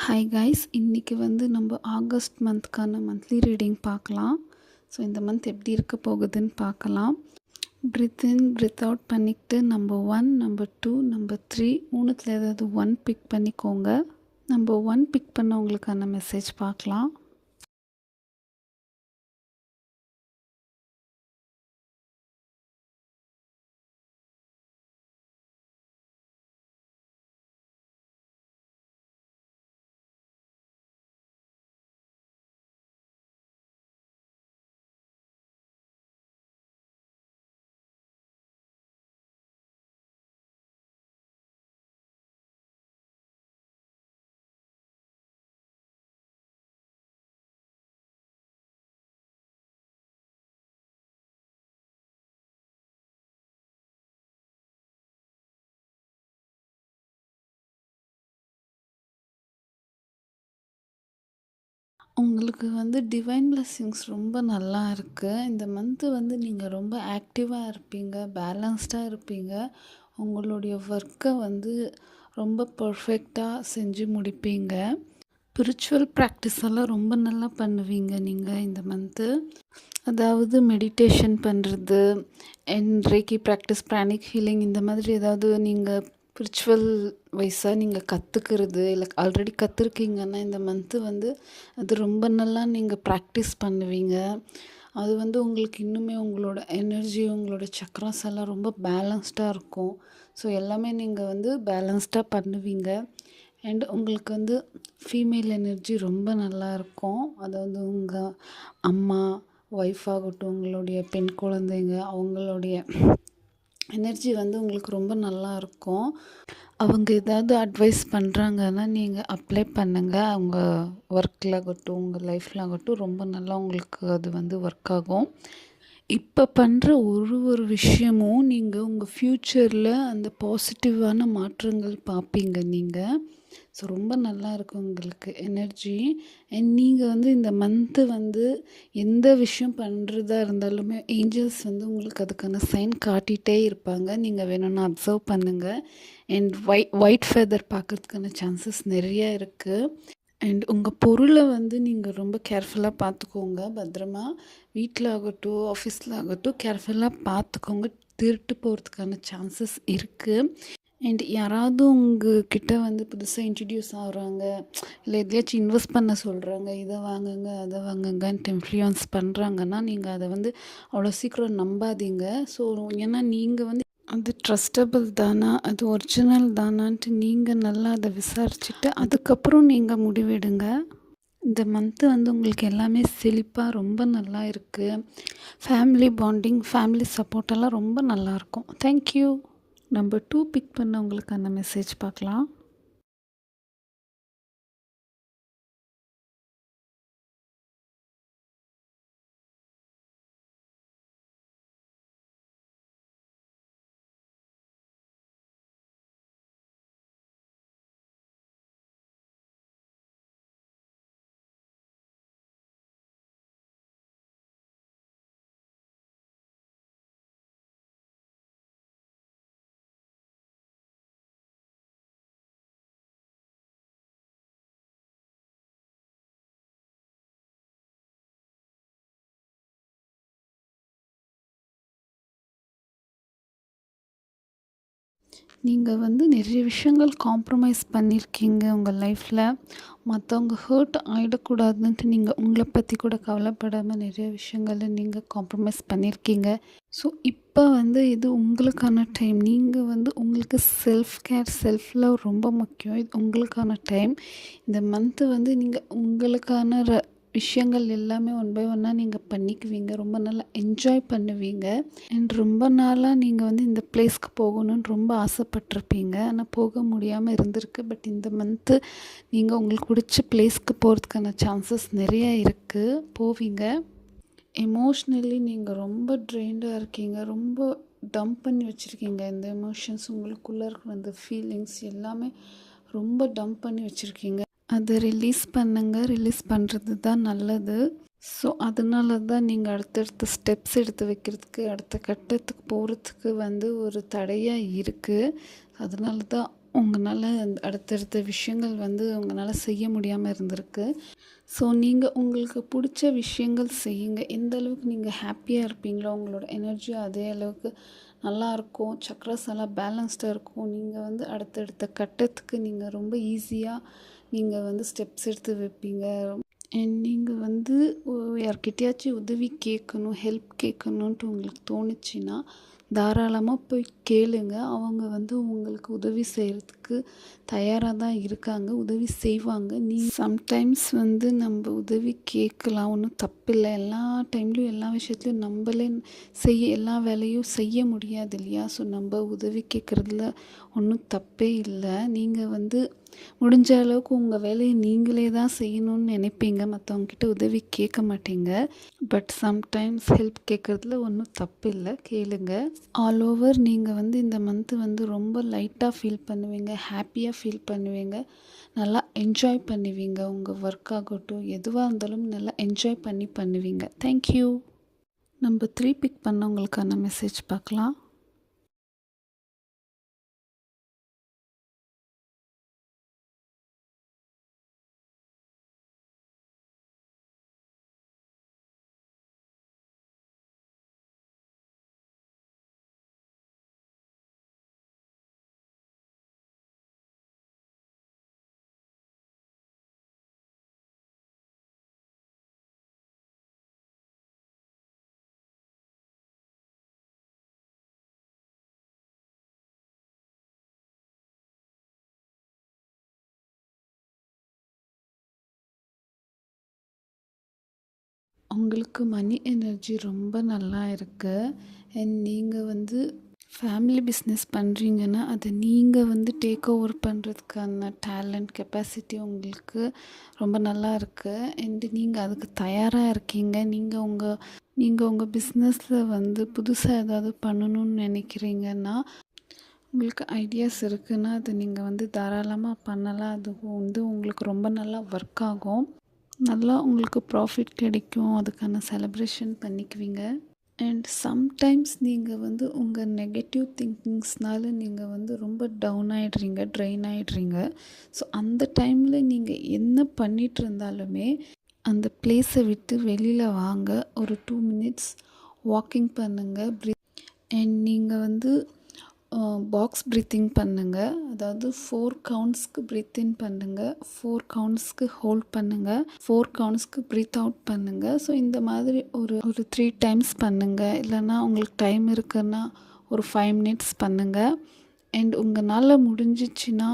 Hi guys, இன்றைக்கி வந்து நம்ம ஆகஸ்ட் மந்த்க்கான மந்த்லி ரீடிங் பார்க்கலாம். ஸோ இந்த மந்த் எப்படி இருக்க போகுதுன்னு பார்க்கலாம். ப்ரித் இன் ப்ரித் அவுட் பண்ணிக்கிட்டு நம்பர் 1, நம்பர் 2, நம்பர் 3 மூணுத்தில் ஏதாவது 1 பிக் பண்ணிக்கோங்க. நம்பர் 1 பிக் பண்ணவங்களுக்கான மெசேஜ் பார்க்கலாம். உங்களுக்கு வந்து டிவைன் பிளெஸ்ஸிங்ஸ் ரொம்ப நல்லா இருக்குது. இந்த மந்த்து வந்து நீங்கள் ரொம்ப ஆக்டிவாக இருப்பீங்க, பேலன்ஸ்டாக இருப்பீங்க. உங்களுடைய ஒர்க்கை வந்து ரொம்ப பர்ஃபெக்டாக செஞ்சு முடிப்பீங்க. ஸ்பிரிச்சுவல் ப்ராக்டிஸ் எல்லாம் ரொம்ப நல்லா பண்ணுவீங்க நீங்கள் இந்த மந்த்து. அதாவது மெடிடேஷன் பண்ணுறது, ரேக்கி ப்ராக்டிஸ், பிராணிக் ஹீலிங், இந்த மாதிரி ஏதாவது நீங்கள் ஸ்பிரிச்சுவல் வைஸாக நீங்கள் கற்றுக்கிறது, இல்லை ஆல்ரெடி கற்றுருக்கீங்கன்னா இந்த மந்த்து வந்து அது ரொம்ப நல்லா நீங்கள் ப்ராக்டிஸ் பண்ணுவீங்க. அது வந்து உங்களுக்கு இன்னுமே உங்களோட எனர்ஜி, உங்களோட சக்ராஸ் எல்லாம் ரொம்ப பேலன்ஸ்டாக இருக்கும். ஸோ எல்லாமே நீங்கள் வந்து பேலன்ஸ்டாக பண்ணுவீங்க. அண்ட் உங்களுக்கு வந்து ஃபீமேல் எனர்ஜி ரொம்ப நல்லா இருக்கும். அதாவது உங்கள் அம்மா, ஒய்ஃப் ஆகட்டும், உங்களுடைய பெண் குழந்தைங்க, அவங்களுடைய எனர்ஜி வந்து உங்களுக்கு ரொம்ப நல்லா இருக்கும். அவங்க ஏதாவது அட்வைஸ் பண்ணுறாங்கன்னா நீங்கள் அப்ளை பண்ணுங்கள். அவங்க ஒர்க்கில் ஆகட்டும், உங்கள் லைஃப்பில் ஆகட்டும், ரொம்ப நல்லா உங்களுக்கு அது வந்து ஒர்க் ஆகும். இப்போ பண்ணுற ஒரு விஷயமும் நீங்கள் உங்கள் ஃப்யூச்சரில் அந்த பாசிட்டிவான மாற்றங்கள் பார்ப்பீங்க நீங்கள். ஸோ ரொம்ப நல்லா இருக்கும் உங்களுக்கு எனர்ஜி. அண்ட் நீங்கள் வந்து இந்த மந்த்து வந்து எந்த விஷயம் பண்ணுறதா இருந்தாலுமே ஏஞ்சல்ஸ் வந்து உங்களுக்கு அதுக்கான சைன் காட்டிகிட்டே இருப்பாங்க. நீங்கள் வேணும்னா அப்சர்வ் பண்ணுங்கள். அண்ட் ஒயிட் ஃபெதர் பார்க்குறதுக்கான சான்சஸ் நிறைய இருக்குது. அண்ட் உங்கள் பொருளை வந்து நீங்கள் ரொம்ப கேர்ஃபுல்லாக பார்த்துக்கோங்க. பத்திரமா வீட்டில் ஆகட்டும், ஆஃபீஸில் ஆகட்டும், கேர்ஃபுல்லாக பார்த்துக்கோங்க. திருட்டு போகிறதுக்கான சான்சஸ் இருக்குது. அண்ட் யாராவது உங்ககிட்ட வந்து புதுசாக இன்ட்ரடியூஸ் ஆகுறாங்க, இல்லை எதையாச்சும் இன்வெஸ்ட் பண்ண சொல்கிறாங்க, இதை வாங்குங்க அதை வாங்குங்கன்ட்டு இன்ஃப்ளூயன்ஸ் பண்ணுறாங்கன்னா நீங்கள் அதை வந்து அவ்வளோ சீக்கிரம் நம்பாதீங்க. ஸோ ஏன்னா நீங்கள் வந்து அது ட்ரஸ்டபிள் தானா, அது ஒரிஜினல் தானான்ட்டு நீங்கள் நல்லா அதை விசாரிச்சுட்டு அதுக்கப்புறம் நீங்கள் முடிவெடுங்க. இந்த மந்த்து வந்து உங்களுக்கு எல்லாமே செழிப்பாக ரொம்ப நல்லா இருக்குது. ஃபேமிலி பாண்டிங், ஃபேமிலி சப்போர்ட்டெல்லாம் ரொம்ப நல்லாயிருக்கும். தேங்க்யூ. நம்பர் 2 பிக் பண்ணவங்களுக்கான மெசேஜ் பார்க்கலாம். நீங்கள் வந்து நிறைய விஷயங்கள் காம்ப்ரமைஸ் பண்ணியிருக்கீங்க உங்கள் லைஃப்பில். மற்றவங்க ஹர்ட் ஆகிடக்கூடாதுன்ட்டு நீங்கள் உங்களை பற்றி கூட கவலைப்படாமல் நிறைய விஷயங்களில் நீங்கள் காம்ப்ரமைஸ் பண்ணியிருக்கீங்க. ஸோ இப்போ வந்து இது உங்களுக்கான டைம். நீங்கள் வந்து உங்களுக்கு செல்ஃப் கேர், செல்ஃப் லவ் ரொம்ப முக்கியம். இது உங்களுக்கான டைம். இந்த மந்த்து வந்து நீங்கள் உங்களுக்கான விஷயங்கள் எல்லாமே ஒன் பை ஒன்னாக நீங்கள் பண்ணிக்குவீங்க. ரொம்ப நல்லா என்ஜாய் பண்ணுவீங்க. அண்ட் ரொம்ப நாளாக நீங்கள் வந்து இந்த பிளேஸ்க்கு போகணுன்னு ரொம்ப ஆசைப்பட்டிருப்பீங்க. ஆனால் போக முடியாமல் இருந்திருக்கு. பட் இந்த மந்த்து நீங்கள் உங்களுக்கு பிடிச்ச பிளேஸ்க்கு போகிறதுக்கான சான்சஸ் நிறைய இருக்குது. போவீங்க. எமோஷ்னலி நீங்கள் ரொம்ப ட்ரெயின்டாக இருக்கீங்க. ரொம்ப டம்ப் பண்ணி வச்சுருக்கீங்க. இந்த எமோஷன்ஸ் உங்களுக்குள்ளே இருக்கிற அந்த ஃபீலிங்ஸ் எல்லாமே ரொம்ப டம்ப் பண்ணி வச்சுருக்கீங்க. அதை ரிலீஸ் பண்ணுங்கள். ரிலீஸ் பண்ணுறது தான் நல்லது. ஸோ அதனால தான் நீங்கள் அடுத்தடுத்த ஸ்டெப்ஸ் எடுத்து வைக்கிறதுக்கு, அடுத்த கட்டத்துக்கு போகிறதுக்கு வந்து ஒரு தடையாக இருக்குது. அதனால தான் உங்களால் அடுத்தடுத்த விஷயங்கள் வந்து உங்களால் செய்ய முடியாமல் இருந்திருக்கு. ஸோ நீங்கள் உங்களுக்கு பிடிச்ச விஷயங்கள் செய்யுங்க. எந்த அளவுக்கு நீங்கள் ஹாப்பியாக இருப்பீங்களோ உங்களோட எனர்ஜி அதே அளவுக்கு நல்லாயிருக்கும். சக்ராஸ் எல்லாம் பேலன்ஸ்டாக இருக்கும். நீங்கள் வந்து அடுத்தடுத்த கட்டத்துக்கு நீங்கள் ரொம்ப ஈஸியாக நீங்கள் வந்து ஸ்டெப்ஸ் எடுத்து வைப்பீங்க. அண்ட் நீங்கள் வந்து யார்கிட்டயாச்சும் உதவி கேட்கணும், ஹெல்ப் கேட்கணுன்ட்டு உங்களுக்கு தோணுச்சுன்னா தாராளமாக போய் கேளுங்க. அவங்க வந்து உங்களுக்கு உதவி செய்கிறதுக்கு தயாராக தான் இருக்காங்க, உதவி செய்வாங்க. சம்டைம்ஸ் வந்து நம்ம உதவி கேட்கலாம், ஒன்றும் தப்பில்லை. எல்லா டைம்லேயும் எல்லா விஷயத்துலையும் நம்மளே எல்லா வேலையும் செய்ய முடியாது இல்லையா? ஸோ நம்ம உதவி கேட்குறதுல ஒன்றும் தப்பே இல்லை. நீங்கள் வந்து முடிஞ்ச அளவுக்கு உங்கள் வேலையை நீங்களே தான் செய்யணும்னு நினைப்பீங்க, மற்றவங்கக்கிட்ட உதவி கேட்க மாட்டீங்க. பட் சம்டைம்ஸ் ஹெல்ப் கேட்குறதுல ஒன்றும் தப்பு இல்லை, கேளுங்க. ஆல் ஓவர் நீங்கள் வந்து இந்த மந்த்து வந்து ரொம்ப லைட்டாக ஃபீல் பண்ணுவீங்க, ஹாப்பியாக ஃபீல் பண்ணுவீங்க, நல்லா என்ஜாய் பண்ணுவீங்க. உங்கள் ஒர்க் ஆகட்டும் எதுவாக இருந்தாலும் நல்லா என்ஜாய் பண்ணுவீங்க. தேங்க்யூ. நம்பர் 3 பிக் பண்ணவங்களுக்கான மெசேஜ் பார்க்கலாம். உங்களுக்கு மணி எனர்ஜி ரொம்ப நல்லா இருக்குது. அண்ட் நீங்கள் வந்து ஃபேமிலி பிஸ்னஸ் பண்ணுறீங்கன்னா அதை நீங்கள் வந்து டேக் ஓவர் பண்ணுறதுக்கான டேலண்ட் கெப்பாசிட்டி உங்களுக்கு ரொம்ப நல்லா இருக்குது. அண்டு நீங்கள் அதுக்கு தயாராக இருக்கீங்க. நீங்கள் உங்கள் பிஸ்னஸில் வந்து புதுசாக ஏதாவது பண்ணணும்னு நினைக்கிறீங்கன்னா, உங்களுக்கு ஐடியாஸ் இருக்குதுன்னா அதை நீங்கள் வந்து தாராளமாக பண்ணலாம். அது வந்து உங்களுக்கு ரொம்ப நல்லா ஒர்க் ஆகும், நல்லா உங்களுக்கு ப்ராஃபிட் கிடைக்கும், அதுக்கான செலிப்ரேஷன் பண்ணிக்குவீங்க. அண்ட் சம்டைம்ஸ் நீங்கள் வந்து உங்கள் நெகட்டிவ் திங்கிங்ஸ்னால நீங்கள் வந்து ரொம்ப டவுன் ஆகிடுறீங்க, ட்ரெயின் ஆகிடுறீங்க. ஸோ அந்த டைமில் நீங்கள் என்ன பண்ணிகிட்டு இருந்தாலுமே அந்த பிளேஸை விட்டு வெளியில் வாங்க. ஒரு 2 மினிட்ஸ் வாக்கிங் பண்ணுங்கள். அண்ட் நீங்கள் வந்து பாக்ஸ் ப்ரீத்திங் பண்ணுங்கள். அதாவது 4 கவுண்ட்ஸ்க்கு ப்ரீத் இன் பண்ணுங்கள், 4 கவுண்ட்ஸ்க்கு ஹோல்ட் பண்ணுங்கள், 4 கவுண்ட்ஸ்க்கு ப்ரீத் அவுட் பண்ணுங்கள். ஸோ இந்த மாதிரி ஒரு 3 டைம்ஸ் பண்ணுங்கள். இல்லைன்னா உங்களுக்கு டைம் இருக்குன்னா ஒரு 5 மினிட்ஸ் பண்ணுங்கள். அண்ட் உங்களால் முடிஞ்சிச்சுன்னா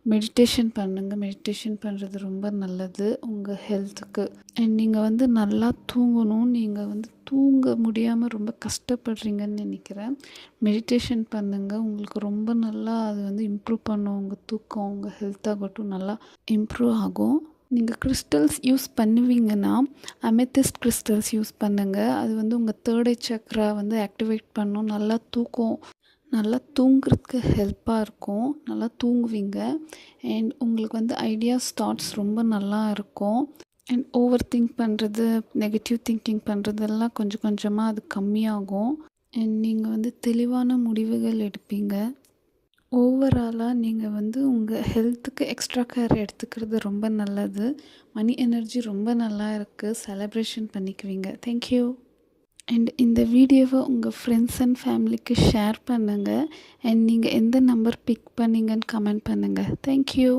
மெடிடேஷன் பண்ணுங்கள். மெடிடேஷன் பண்ணுறது ரொம்ப நல்லது உங்கள் ஹெல்த்துக்கு. அண்ட் நீங்கள் வந்து நல்லா தூங்கணும். நீங்கள் வந்து தூங்க முடியாமல் ரொம்ப கஷ்டப்படுறீங்கன்னு நினைக்கிறேன். மெடிடேஷன் பண்ணுங்கள், உங்களுக்கு ரொம்ப நல்லா அது வந்து இம்ப்ரூவ் பண்ணும். உங்கள் தூக்கம், உங்கள் ஹெல்த்தாகட்டும் நல்லா இம்ப்ரூவ் ஆகும். நீங்கள் கிறிஸ்டல்ஸ் யூஸ் பண்ணுவீங்கன்னா அமெத்திஸ்ட் கிறிஸ்டல்ஸ் யூஸ் பண்ணுங்கள். அது வந்து உங்கள் 3rd ஐ சக்ரா வந்து ஆக்டிவேட் பண்ணும். நல்லா தூங்குறதுக்கு ஹெல்ப்பாக இருக்கும், நல்லா தூங்குவீங்க. அண்ட் உங்களுக்கு வந்து ஐடியாஸ், தாட்ஸ் ரொம்ப நல்லா இருக்கும். அண்ட் ஓவர் திங்க் பண்ணுறது, நெகட்டிவ் திங்கிங் பண்ணுறதெல்லாம் கொஞ்சம் கொஞ்சமாக அது கம்மியாகும். அண்ட் நீங்கள் வந்து தெளிவான முடிவுகள் எடுப்பீங்க. ஓவராலாக நீங்கள் வந்து உங்கள் ஹெல்த்துக்கு எக்ஸ்ட்ரா கேர் எடுத்துக்கிறது ரொம்ப நல்லது. மணி எனர்ஜி ரொம்ப நல்லா இருக்குது, செலிப்ரேஷன் பண்ணிக்குவீங்க. தேங்க்யூ. அண்ட் இந்த வீடியோவை உங்கள் ஃப்ரெண்ட்ஸ் அண்ட் ஃபேமிலிக்கு ஷேர் பண்ணுங்கள். அண்ட் நீங்கள் எந்த நம்பர் பிக் பண்ணிங்கன்னு கமெண்ட் பண்ணுங்கள். தேங்க்யூ.